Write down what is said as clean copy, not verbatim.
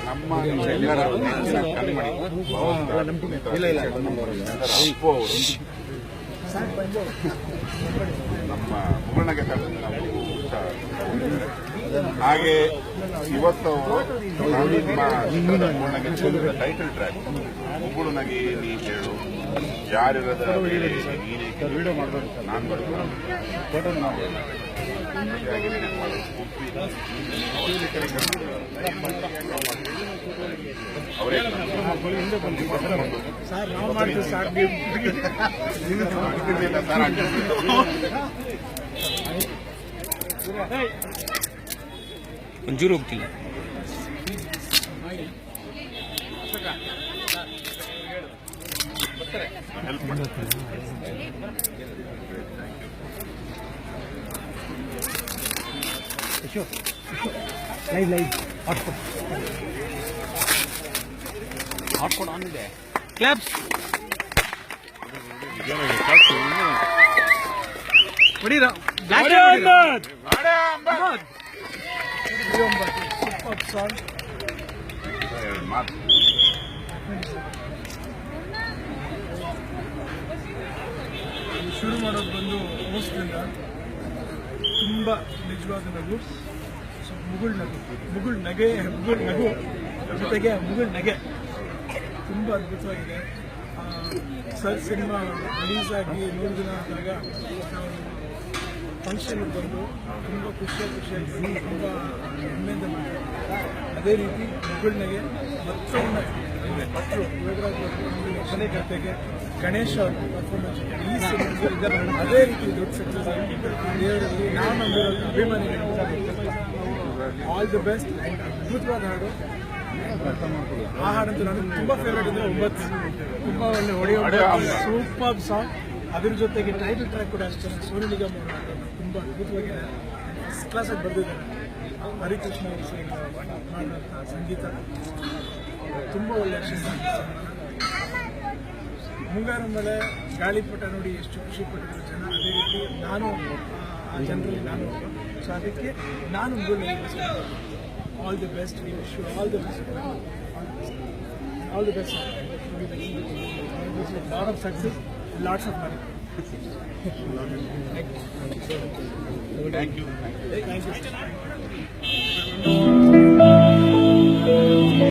ನಮ್ಮ ಎಲ್ಲರ ನೆಚ್ಚಿನ ಕಣ್ಮಣಿ ಅಪ್ಪು ಅವರು ನಮ್ಮ ಮುಗುಳ್ನಗೆ ತಂಡದಿಂದ ನಾವು ಊಟ ಹಾಗೆ ಇವತ್ತು ನಮ್ಮ ಮುಗುಳ್ನಗೆ ಟೈಟಲ್ ಟ್ರ್ಯಾಕ್ ಮುಗುಳ್ನಗೆ ನೀ ಹೇಳು ಯಾರಿರದ ವಿಡಿಯೋ ಮಾಡಬೇಕು ನಾನು ಬರ್ತೀನಿ ಫೋಟೋ ಅವರೇ ಸರ್ ನಾವು ಮಾಡ್ತೀವಿ ಸರ್ ಒಂಚೂರು ಹೋಗ್ತಿಲ್ಲ ಲೈವ್ ಹಾಟ್ಕೊಂಡು ಆನ್ ಇದೆ ಕ್ಲಾಪ್ಸ್ ಹೊಡೀರಾ ಶುರು ಮಾಡೋದು ಬಂದು ಮೋಸ್ಟ್ಲಿಂದ ತುಂಬ ನಿಜವಾದ ನಗು ಮುಗುಳ್ ನಗು ಜೊತೆಗೆ ಮುಗುಳ್ ನಗೆ ತುಂಬ ಅದ್ಭುತವಾಗಿದೆ. ಸರ್ ಸಿನಿಮಾ ರಿಲೀಸ್ ಆಗಿ 3 ದಿನ ಆದಾಗ ನಾವು ಫಂಕ್ಷನ್ ಬಂದು ತುಂಬ ಖುಷಿಯಾಗಿ ತುಂಬ ಹೆಮ್ಮೆಯಿಂದ ಮಾಡಿದ್ವಿ. ಅದೇ ರೀತಿ ಮುಗುಳ್ನಗೆ ಮತ್ತೊಮ್ಮೆ ಕೊನೆ ಕತೆಗೆ ಗಣೇಶ್ ಅವ್ರ ಪರ್ಫಾರ್ಮೆನ್ಸ್ ಈ ಸಿನಿಮಾ ಅದೇ ರೀತಿ ದೊಡ್ಡ ಸಕ್ಸಸ್ ಆಗಿ ದೇವರಲ್ಲಿ ನಾವು ನಂಬಿರೋ ಅಭಿಮಾನಿಗಳು ಆಲ್ ದಿ ಬೆಸ್ಟ್. ಅದ್ಭುತವಾದ ಹಾಡು. ಆ ಹಾಡಂತೂ ನನಗೆ ತುಂಬ ಫೇವ್ರೇಟ್ ಅಂದರೆ 9 ತುಂಬ ಒಳ್ಳೆ ಹೊಡೆಯೋ ಸೂಪರ್ ಸಾಂಗ್. ಅದ್ರ ಜೊತೆಗೆ ಟೈಟಲ್ ಟ್ರ್ಯಾಕ್ ಕೂಡ ಅಷ್ಟೇ. ಸೋನು ನಿಗಮ್ ಅವರು ತುಂಬ ಅದ್ಭುತವಾಗಿದೆ, ಫಸ್ಟ್ ಕ್ಲಾಸಾಗಿ ಬರೆದಿದ್ದಾರೆ. ಹರಿಕೃಷ್ಣ ಅವರು ಮಾಡಿದಂಥ ಸಂಗೀತ ತುಂಬ ಒಳ್ಳೆಯ ಮುಂಗಾರು ಮಳೆ ಗಾಳಿಪಟ ನೋಡಿ ಎಷ್ಟು ಖುಷಿ ಪಟ್ಟಿದ್ರು ಜನ. ಅದೇ ರೀತಿ ನಾನು ಆ ಜನರಲ್ಲಿ ನಾನು ಸೊ ಅದಕ್ಕೆ ನಾನು all the best. All the best, all the best. Lot of success, lots of money. Thank you. Thank you.